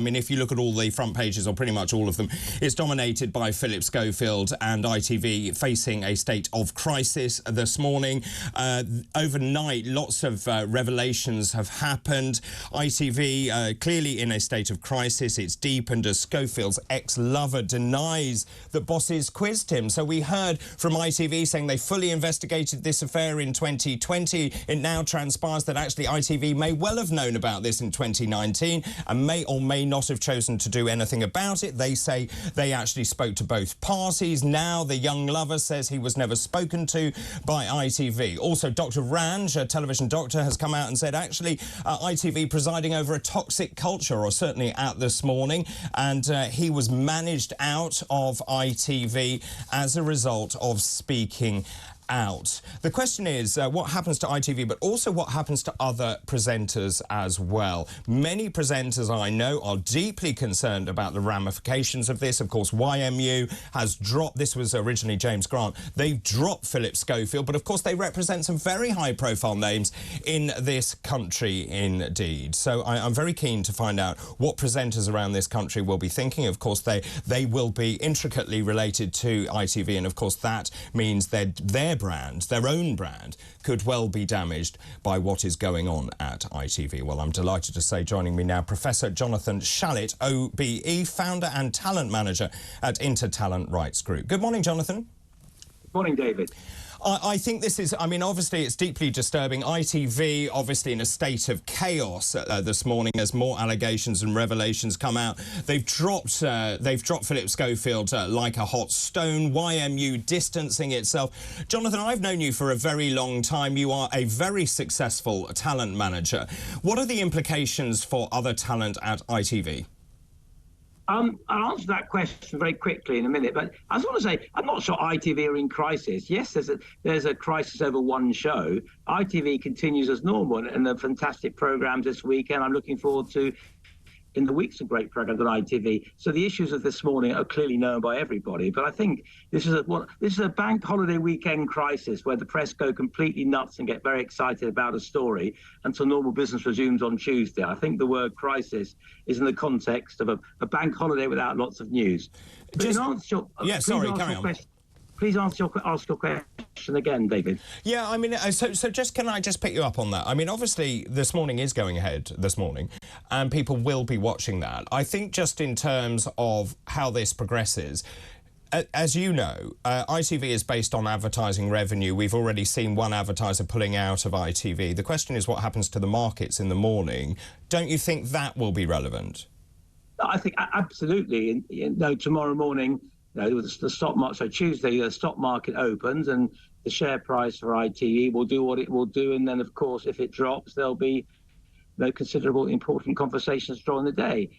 I mean, if you look at all the front pages, or pretty much all of them, it's dominated by Phillip Schofield and ITV facing a state of crisis this morning. Overnight, lots of revelations have happened. ITV clearly in a state of crisis. It's deepened as Schofield's ex-lover denies that bosses quizzed him. So we heard from ITV saying they fully investigated this affair in 2020. It now transpires that actually ITV may well have known about this in 2019 and may or may not have chosen to do anything about it. They say they actually spoke to both parties. Now the young lover says he was never spoken to by ITV. Also, Dr Ranj, a television doctor, has come out and said actually ITV presiding over a toxic culture, or certainly out this morning, and he was managed out of ITV as a result of speaking out. The question is what happens to ITV, but also what happens to other presenters as well. Many presenters I know are deeply concerned about the ramifications of this. Of course, YMU has dropped, this was originally James Grant, they've dropped Phillip Schofield, but of course they represent some very high-profile names in this country indeed. So I'm very keen to find out what presenters around this country will be thinking. Of course, they will be intricately related to ITV, and of course that means their brand, their own brand, could well be damaged by what is going on at ITV. Well, I'm delighted to say, joining me now, Professor Jonathan Shalit, OBE, founder and talent manager at Intertalent Rights Group. Good morning, Jonathan. Good morning, David. I think this is, I mean, obviously it's deeply disturbing. ITV, obviously in a state of chaos this morning as more allegations and revelations come out. They've dropped Phillip Schofield like a hot stone. YMU distancing itself. Jonathan, I've known you for a very long time. You are a very successful talent manager. What are the implications for other talent at ITV? I'll answer that question very quickly in a minute, but I just want to say I'm not sure ITV are in crisis. Yes, there's a crisis over one show. ITV continues as normal, and the fantastic programmes this weekend I'm looking forward to in the weeks of great programmes on ITV. So the issues of this morning are clearly known by everybody, but I think this is a bank holiday weekend crisis where the press go completely nuts and get very excited about a story until normal business resumes on Tuesday. I think the word crisis is in the context of a bank holiday without lots of news. Please ask your question again, David. Yeah, I mean, can I just pick you up on that? I mean, obviously, this morning is going ahead this morning, and people will be watching that. I think just in terms of how this progresses, as you know, ITV is based on advertising revenue. We've already seen one advertiser pulling out of ITV. The question is what happens to the markets in the morning. Don't you think that will be relevant? I think absolutely. Tomorrow morning, the stock market, so Tuesday, the stock market opens and the share price for ITV will do what it will do. And then, of course, if it drops, there'll be considerable important conversations during the day.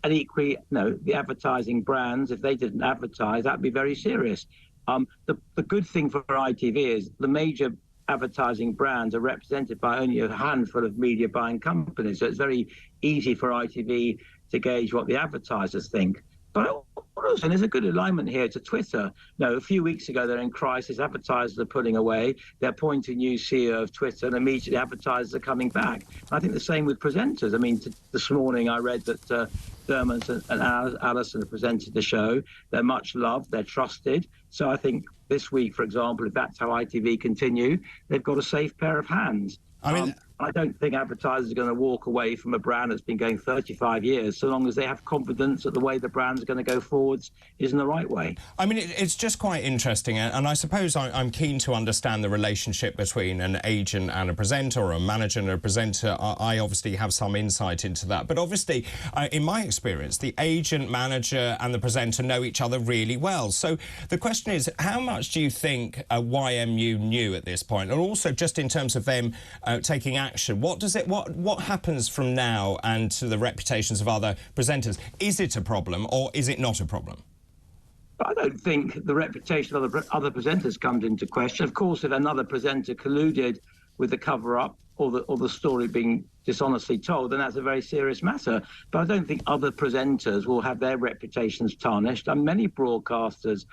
And equally, the advertising brands, if they didn't advertise, that'd be very serious. The good thing for ITV is the major advertising brands are represented by only a handful of media buying companies. So it's very easy for ITV to gauge what the advertisers think. But also, there's a good alignment here to Twitter. A few weeks ago, they're in crisis. Advertisers are pulling away. They're appointing new CEO of Twitter, and immediately advertisers are coming back. I think the same with presenters. I mean, this morning I read that Dermot and Alison have presented the show. They're much loved. They're trusted. So I think this week, for example, if that's how ITV continue, they've got a safe pair of hands. I mean, I don't think advertisers are going to walk away from a brand that's been going 35 years, so long as they have confidence that the way the brand's going to go forwards is in the right way. I mean, it's just quite interesting, and I suppose I'm keen to understand the relationship between an agent and a presenter, or a manager and a presenter. I obviously have some insight into that, but obviously, in my experience, the agent, manager and the presenter know each other really well. So the question is, how much do you think YMU knew at this point? And also, just in terms of them taking action, what happens from now and to the reputations of other presenters? Is it a problem or is it not a problem? I don't think the reputation of other presenters comes into question. Of course, if another presenter colluded with the cover-up or the story being dishonestly told, then that's a very serious matter. But I don't think other presenters will have their reputations tarnished. And many broadcasters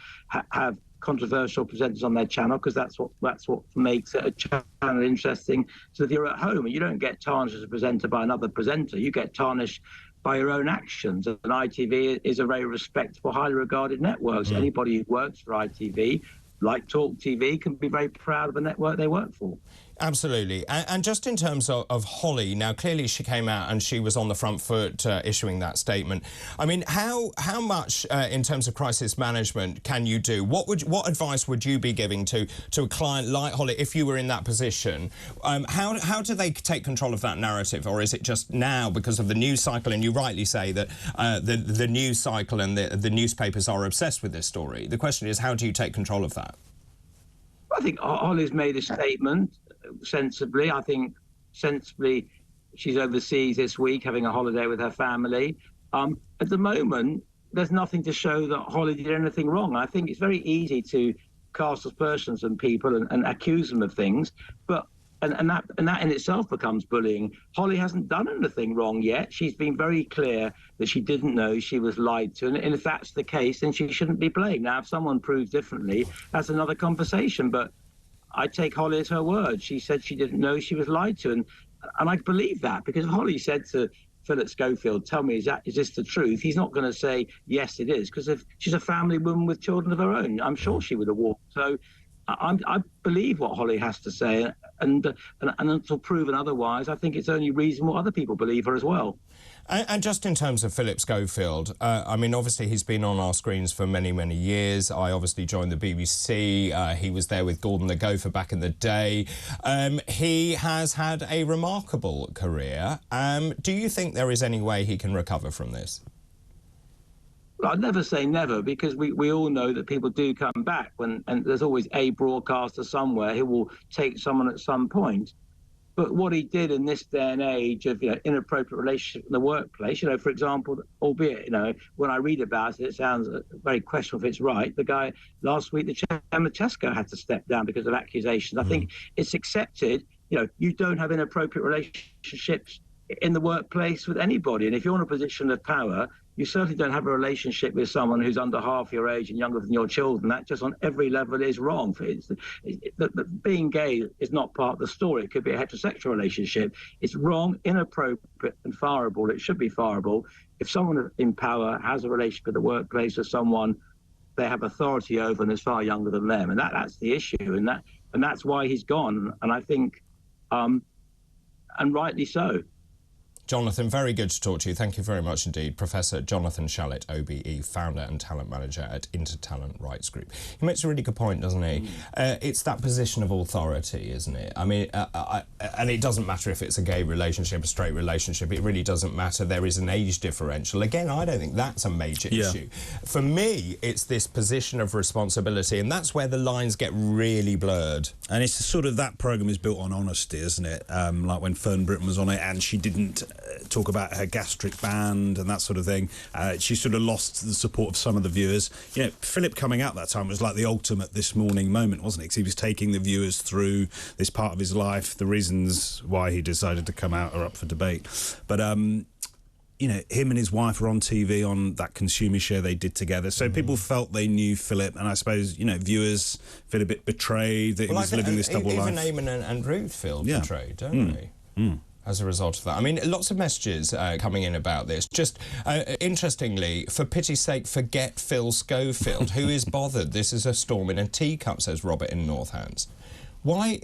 have controversial presenters on their channel because that's what makes it a channel interesting to the viewer at home. And you don't get tarnished as a presenter by another presenter. You get tarnished by your own actions. And ITV is a very respectable, highly regarded network. So anybody who works for ITV, like talkTV, can be very proud of the network they work for. Absolutely. And just in terms of Holly, now clearly she came out and she was on the front foot issuing that statement. I mean, how much in terms of crisis management can you do? What advice would you be giving to a client like Holly if you were in that position? How do they take control of that narrative, or is it just now because of the news cycle? And you rightly say that the news cycle and the newspapers are obsessed with this story. The question is, how do you take control of that? I think Holly's made a statement sensibly. I think sensibly she's overseas this week having a holiday with her family. At the moment, there's nothing to show that Holly did anything wrong. I think it's very easy to cast aspersions on people and accuse them of things, but and that in itself becomes bullying. Holly hasn't done anything wrong yet. She's been very clear that she didn't know she was lied to, and if that's the case, then she shouldn't be blamed. Now, if someone proves differently, that's another conversation, but I take Holly at her word. She said she didn't know she was lied to, and I believe that, because Holly said to Phillip Schofield, tell me, is this the truth? He's not going to say, yes, it is, because if she's a family woman with children of her own, I'm sure she would have walked. So I believe what Holly has to say, and until proven otherwise, I think it's only reasonable other people believe her as well. And just in terms of Phillip Schofield, I mean, obviously he's been on our screens for many, many years. I obviously joined the BBC. He was there with Gordon the Gopher back in the day. He has had a remarkable career. Do you think there is any way he can recover from this? Well, I'd never say never, because we all know that people do come back, and there's always a broadcaster somewhere who will take someone at some point. But what he did in this day and age of inappropriate relationship in the workplace, for example, albeit when I read about it, it sounds very questionable if it's right. The guy last week, the chairman of Tesco, had to step down because of accusations. I think it's accepted. You don't have inappropriate relationships in the workplace with anybody, and if you're in a position of power, you certainly don't have a relationship with someone who's under half your age and younger than your children. That just on every level is wrong. Being gay is not part of the story. It could be a heterosexual relationship. It's wrong, inappropriate, and fireable. It should be fireable. If someone in power has a relationship with the workplace with someone they have authority over and is far younger than them, and that's the issue, and that's why he's gone. And I think, and rightly so. Jonathan, very good to talk to you. Thank you very much indeed. Professor Jonathan Shalit, OBE, founder and talent manager at Intertalent Rights Group. He makes a really good point, doesn't he? It's that position of authority, isn't it? I mean, and it doesn't matter if it's a gay relationship, a straight relationship. It really doesn't matter. There is an age differential. Again, I don't think that's a major issue. For me, it's this position of responsibility, and that's where the lines get really blurred. And it's sort of, that programme is built on honesty, isn't it? Like when Fern Britton was on it and she didn't talk about her gastric band and that sort of thing. She sort of lost the support of some of the viewers. Phillip coming out that time was like the ultimate This Morning moment, wasn't it? Because he was taking the viewers through this part of his life. The reasons why he decided to come out are up for debate. But him and his wife were on TV on that consumer show they did together. So people felt they knew Phillip, and I suppose, viewers feel a bit betrayed that he was living this double life. Even Eamon and Ruth feel betrayed, don't they? As a result of that. I mean, lots of messages coming in about this. Just interestingly, for pity's sake, forget Phil Schofield. Who is bothered? This is a storm in a teacup, says Robert in Northants. Why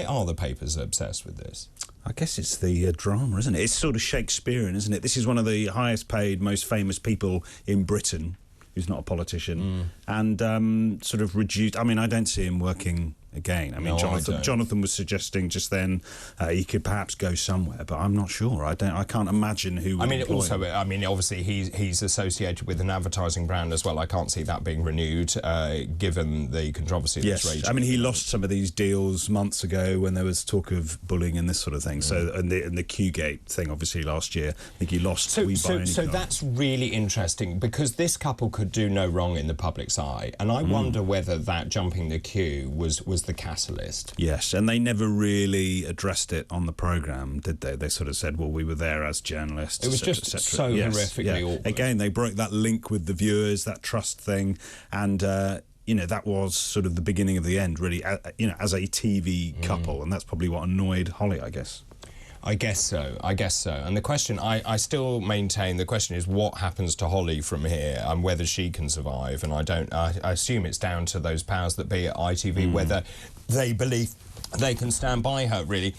are the papers obsessed with this? I guess it's the drama, isn't it? It's sort of Shakespearean, isn't it? This is one of the highest paid, most famous people in Britain, who's not a politician, and sort of reduced. I mean, I don't see him working again. I mean, Jonathan was suggesting just then he could perhaps go somewhere, but I'm not sure. I can't imagine who would employ him. Obviously he's associated with an advertising brand as well. I can't see that being renewed given the controversy that's raging. I mean, he lost some of these deals months ago when there was talk of bullying and this sort of thing. So and the Q-Gate thing, obviously last year, I think he lost. So that's really interesting, because this couple could do no wrong in the public's eye, and I wonder whether that jumping the queue was the catalyst. Yes, and they never really addressed it on the programme, did they? They sort of said, well, we were there as journalists. It was just so horrifically awkward. Again, they broke that link with the viewers, that trust thing, and that was sort of the beginning of the end, really, as a TV couple, and that's probably what annoyed Holly, I guess. I guess so. And the question, I still maintain, the question is what happens to Holly from here and whether she can survive. And I assume it's down to those powers that be at ITV, whether they believe they can stand by her, really.